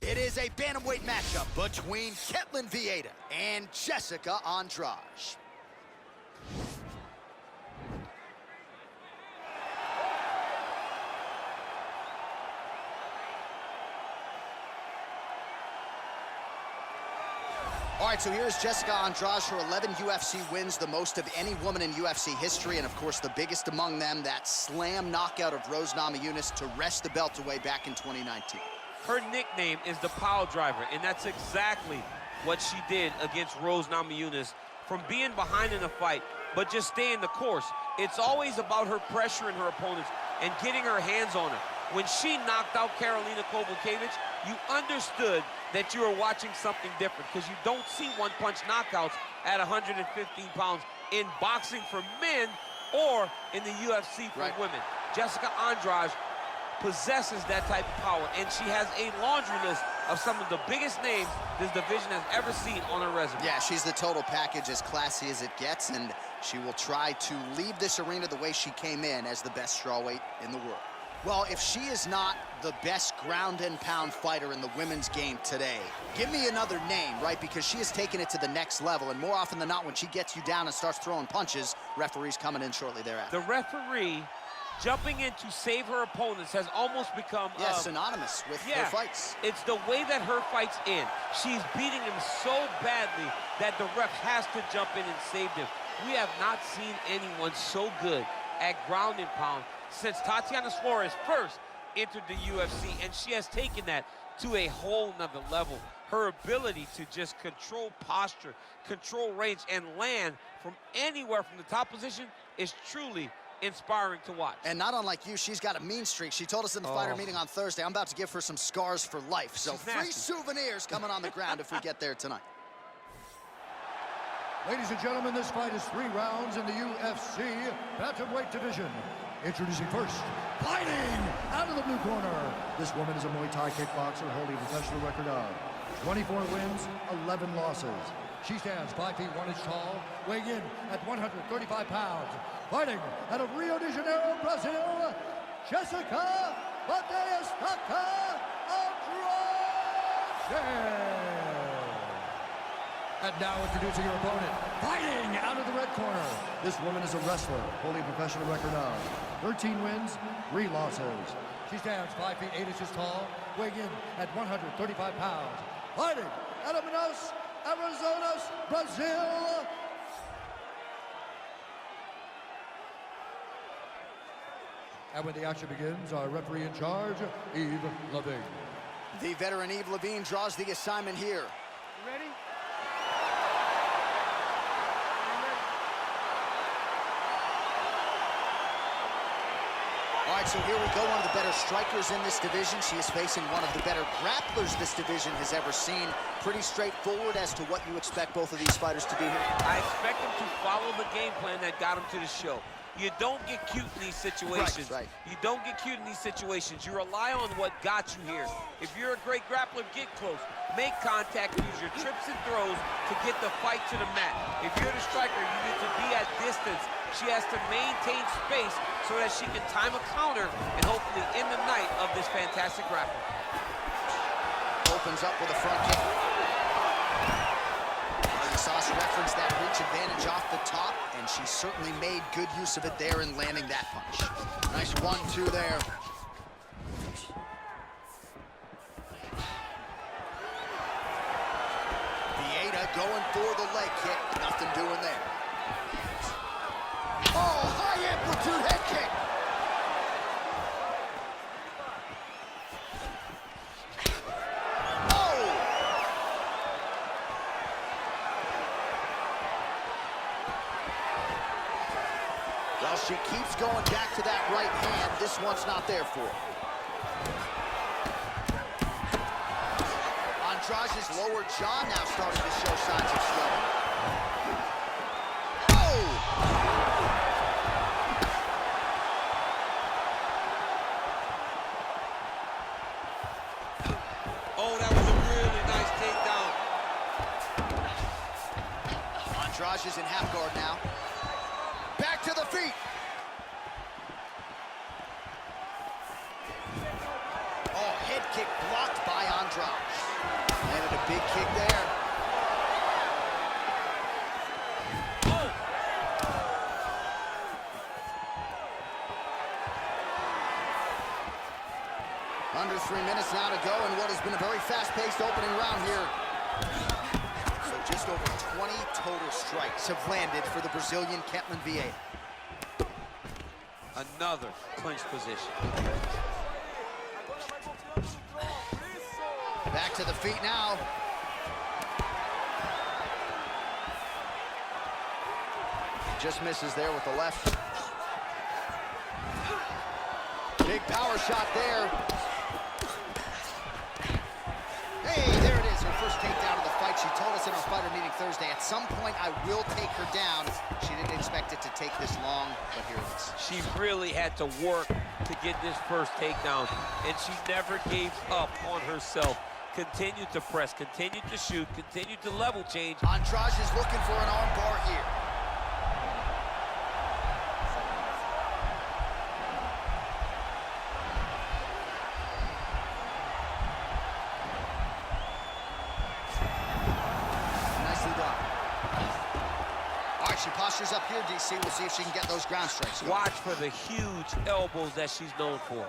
It is a bantamweight matchup between Ketlen Vieira and Jessica Andrade. All right, so here's Jessica Andrade. Her 11 UFC wins, the most of any woman in UFC history, and of course the biggest among them, that slam knockout of Rose Namajunas to wrest the belt away back in 2019. Her nickname is the Pile Driver, and that's exactly what she did against Rose Namajunas. From being behind in a fight, but just staying the course. It's always about her pressuring her opponents and getting her hands on her. When she knocked out Karolina Kowalkiewicz, you understood that you were watching something different, because you don't see one-punch knockouts at 115 pounds in boxing for men or in the UFC for women. Jessica Andrade possesses that type of power, and she has a laundry list of some of the biggest names this division has ever seen on her resume. Yeah, she's the total package, as classy as it gets, and she will try to leave this arena the way she came in, as the best strawweight in the world. Well, if she is not the best ground and pound fighter in the women's game today, give me another name, right? Because she has taken it to the next level, and more often than not, when she gets you down and starts throwing punches, referee's coming in shortly thereafter. The referee jumping in to save her opponents has almost become synonymous with her fights. It's the way that her fights end. She's beating him so badly that the ref has to jump in and save him. We have not seen anyone so good at ground and pound since Tatiana Suarez first entered the UFC, and she has taken that to a whole nother level. Her ability to just control posture, control range, and land from anywhere from the top position is truly inspiring to watch. And not unlike you, she's got a mean streak. She told us in the fighter meeting on Thursday, I'm about to give her some scars for life. So free souvenirs coming on the ground if we get there tonight. Ladies and gentlemen, this fight is 3 rounds in the UFC bantamweight division. Introducing first, fighting out of the blue corner. This woman is a Muay Thai kickboxer holding a professional record of 24 wins, 11 losses. She stands 5 feet 1 inch tall, weighing in at 135 pounds. Fighting out of Rio de Janeiro, Brazil, Jessica Andrade. And now introducing her opponent, fighting out of the red corner. This woman is a wrestler, holding a professional record of 13 wins, 3 losses. She stands 5 feet 8 inches tall, weighing in at 135 pounds. Fighting out of Manaus, Arizona, Brazil. And when the action begins, our referee in charge, Yves Levine. The veteran Yves Levine draws the assignment here. You ready? All right, so here we go, one of the better strikers in this division. She is facing one of the better grapplers this division has ever seen. Pretty straightforward as to what you expect both of these fighters to do here. I expect them to follow the game plan that got them to the show. You don't get cute in these situations. You don't get cute in these situations. You rely on what got you here. If you're a great grappler, get close. Make contact, use your trips and throws to get the fight to the mat. If you're the striker, you need to be at distance. She has to maintain space so that she can time a counter and hopefully end the night of this fantastic grappler. Opens up with a front kick. You saw us reference that reach advantage off the top, and she certainly made good use of it there in landing that punch. Nice 1-2 there. Vieira going for the leg kick. Nothing doing there. Oh, high amplitude head kick. Well, she keeps going back to that right hand. This one's not there for her. Andrade's lower jaw now starting to show signs of swelling. Oh, that was a really nice takedown. Andrade is in half guard now. Back to the feet. Oh, head kick blocked by Andrade. Big kick there. Under 3 minutes now to go in what has been a very fast-paced opening round here. So just over 20 total strikes have landed for the Brazilian Ketlen Vieira. Another clinch position. Back to the feet now. Just misses there with the left. Big power shot there. Hey, there it is, her first takedown of the fight. She told us in our fighter meeting Thursday, at some point I will take her down. She didn't expect it to take this long, but here it is. She really had to work to get this first takedown, and she never gave up on herself. Continued to press, continued to shoot, continued to level change. Andrade is looking for an arm bar here. She postures up here, DC. We'll see if she can get those ground strikes. Watch for the huge elbows that she's known for.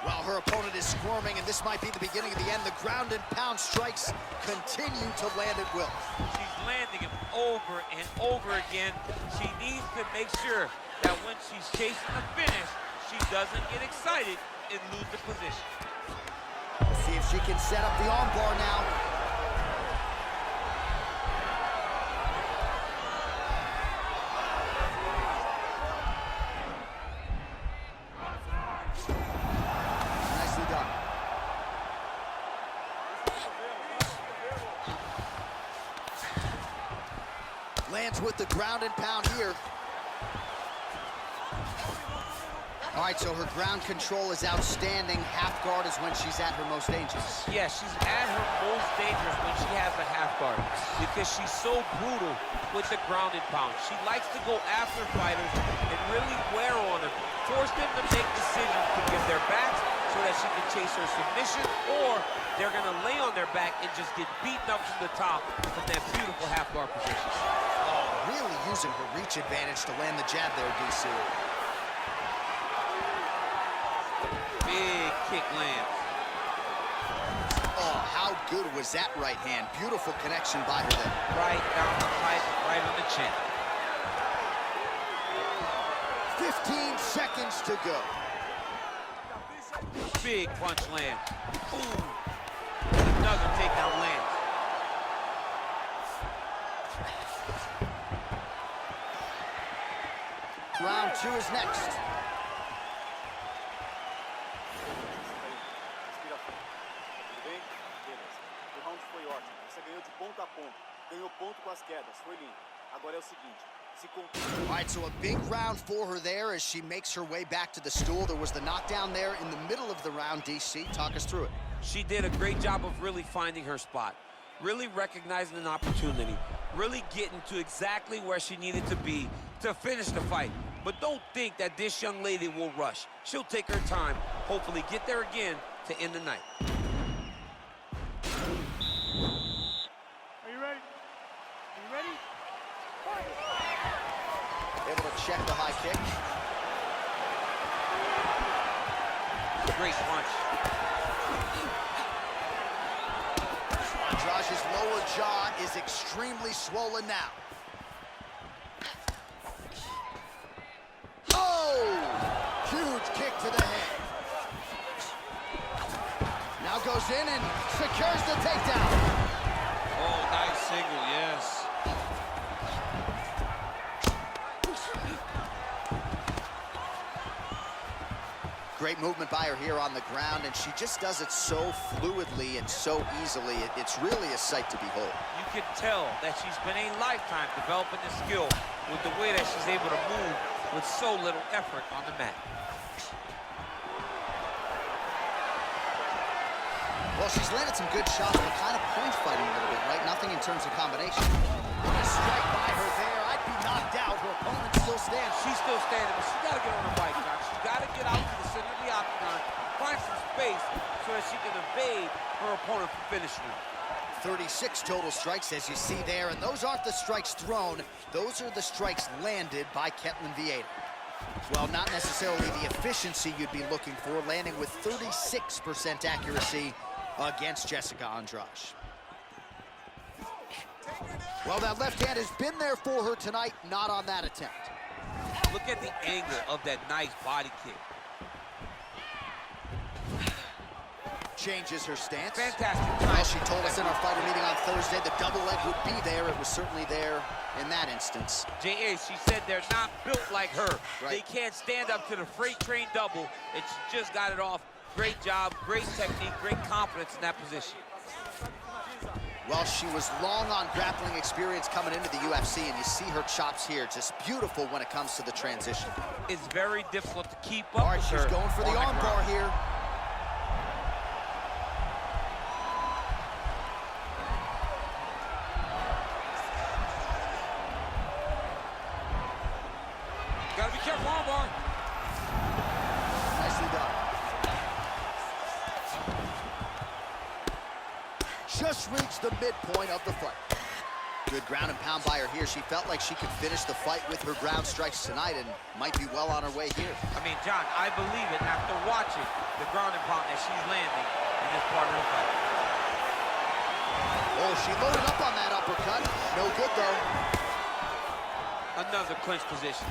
Well, her opponent is squirming, and this might be the beginning of the end. The ground and pound strikes continue to land at will. She's landing them over and over again. She needs to make sure that when she's chasing the finish, she doesn't get excited and lose the position. We'll see if she can set up the arm bar now. Lands with the ground and pound here. All right, so her ground control is outstanding. Half guard is when she's at her most dangerous. Yeah, she's at her most dangerous when she has a half guard because she's so brutal with the ground and pound. She likes to go after fighters and really wear on them, force them to make decisions to give their backs so that she can chase her submission, or they're gonna lay on their back and just get beaten up from the top from that beautiful half guard position. Really using her reach advantage to land the jab there, DC. Big kick lands. Oh, how good was that right hand? Beautiful connection by her there. Right down the pipe, right on the chin. 15 seconds to go. Big punch lands. Ooh. Another takedown lands. Round 2 is next. O round foi ótimo. Você ganhou de ponta a ponta. Ganhou ponto com as quedas. Foi lindo. Agora é o seguinte. All right, so a big round for her there as she makes her way back to the stool. There was the knockdown there in the middle of the round, DC. Talk us through it. She did a great job of really finding her spot, really recognizing an opportunity, really getting to exactly where she needed to be to finish the fight. But don't think that this young lady will rush. She'll take her time, hopefully get there again to end the night. Are you ready? Are you ready? Able to check the high kick. Great punch. Andrade's lower jaw is extremely swollen now. Oh! Huge kick to the head. Now goes in and secures the takedown. Oh, nice single, yes. Great movement by her here on the ground, and she just does it so fluidly and so easily. It's really a sight to behold. You can tell that she's been a lifetime developing the skill with the way that she's able to move with so little effort on the mat. Well, she's landed some good shots, but kind of point fighting a little bit, right? Nothing in terms of combination. A strike by her there. I'd be knocked out. Her opponent still stands. She's still standing, but she's got to get on her bike, John. She's got to get out to the center of the octagon, find some space so that she can evade her opponent from finishing her. 36 total strikes, as you see there, and those aren't the strikes thrown. Those are the strikes landed by Ketlen Vieira. Well, not necessarily the efficiency you'd be looking for, landing with 36% accuracy against Jessica Andrade. Well, that left hand has been there for her tonight, not on that attempt. Look at the angle of that nice body kick. Changes her stance. Fantastic. Well, she told us in our fighter meeting on Thursday the double leg would be there. It was certainly there in that instance. J.A., she said they're not built like her. Right. They can't stand up to the freight train double, and she just got it off. Great job, great technique, great confidence in that position. Well, she was long on grappling experience coming into the UFC, and you see her chops here, just beautiful when it comes to the transition. It's very difficult to keep up. All right, with she's her going for the on arm bar here. Gotta be careful, arm bar. Nicely done. Just reached the midpoint of the fight. Good ground and pound by her here. She felt like she could finish the fight with her ground strikes tonight and might be well on her way here. I mean, John, I believe it after watching the ground and pound that she's landing in this part of the fight. Oh, she loaded up on that uppercut. No good, though. Another clinch position.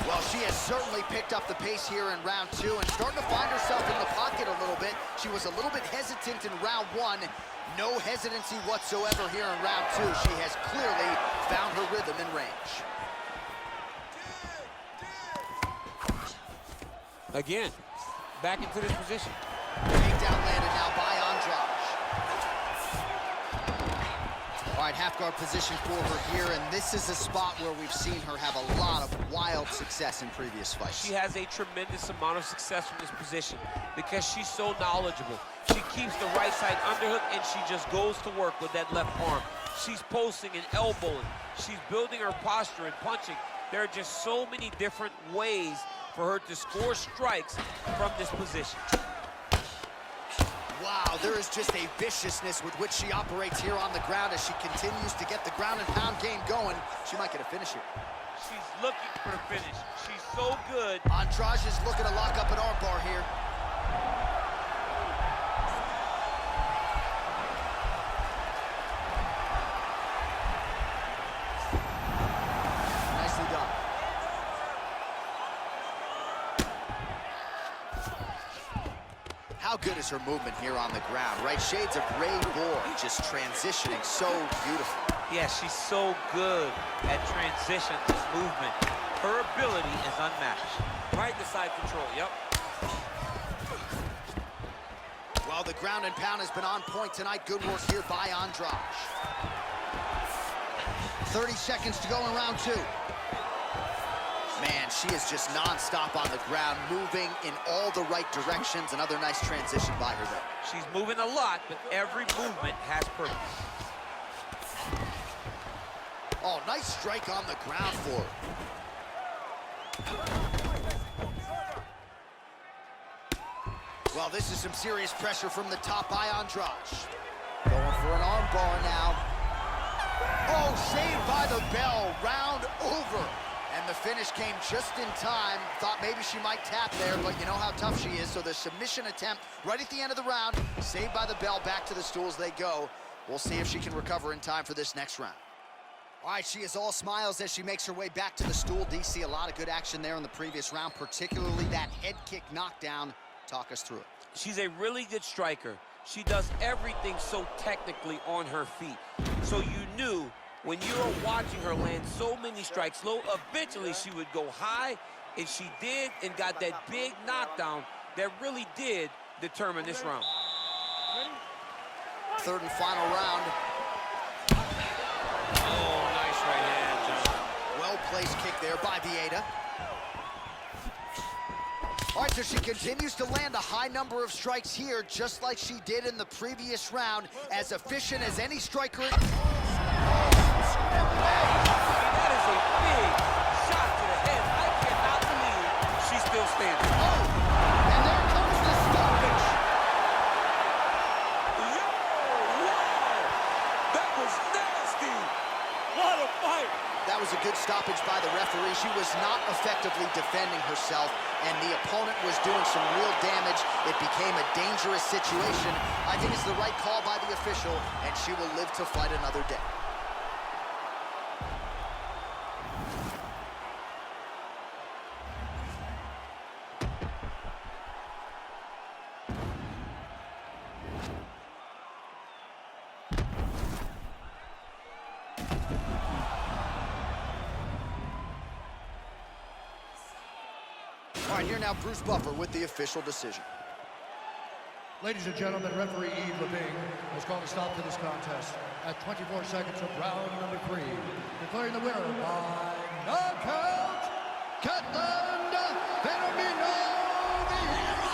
Well, she has certainly picked up the pace here in round two and starting to find herself in the pocket a little bit. She was a little bit hesitant in round one. No hesitancy whatsoever here in round two. She has clearly found her rhythm and range. Again, back into this position. Takedown landed now by Andrade. All right, half guard position for her here, and this is a spot where we've seen her have a lot of wild success in previous fights. She has a tremendous amount of success from this position because she's so knowledgeable. She keeps the right side underhook, and she just goes to work with that left arm. She's posting and elbowing. She's building her posture and punching. There are just so many different ways for her to score strikes from this position. Wow, there is just a viciousness with which she operates here on the ground as she continues to get the ground and pound game going. She might get a finish here. She's looking for the finish. She's so good. Andrade is looking to lock up an armbar here. Nicely done. How good is her movement here on the ground, right? Shades of Ray Bohr, just transitioning so beautiful. Yeah, she's so good at transition movement. Her ability is unmatched. Right to side control, yep. Well, the ground and pound has been on point tonight. Good work here by Andrade. 30 seconds to go in round two. Man, she is just non-stop on the ground, moving in all the right directions. Another nice transition by her there. She's moving a lot, but every movement has purpose. Oh, nice strike on the ground for her. Well, this is some serious pressure from the top by Andrade. Going for an arm bar now. Oh, saved by the bell, round over. And the finish came just in time. Thought maybe she might tap there, but you know how tough she is. So the submission attempt right at the end of the round, saved by the bell, back to the stools they go. We'll see if she can recover in time for this next round. All right, she is all smiles as she makes her way back to the stool. DC, a lot of good action there in the previous round, particularly that head kick knockdown. Talk us through it. She's a really good striker. She does everything so technically on her feet. So you knew when you were watching her land so many strikes low, eventually she would go high, and she did, and got that big knockdown that really did determine this round. Third and final round. Oh, nice right hand, John. Well-placed kick there by Vieira. All right, so she continues to land a high number of strikes here, just like she did in the previous round, as efficient as any striker. That is a big shot to the head. I cannot believe she's still standing. referee. She was not effectively defending herself, and the opponent was doing some real damage. It became a dangerous situation. I think it's the right call by the official, and she will live to fight another day. All right, here now Bruce Buffer with the official decision. Ladies and gentlemen, referee Yves Leving has called a stop to this contest at 24 seconds of round number 3, declaring the winner by knockout, Ketlen Feminino Vieira!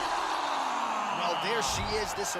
Well, there she is. This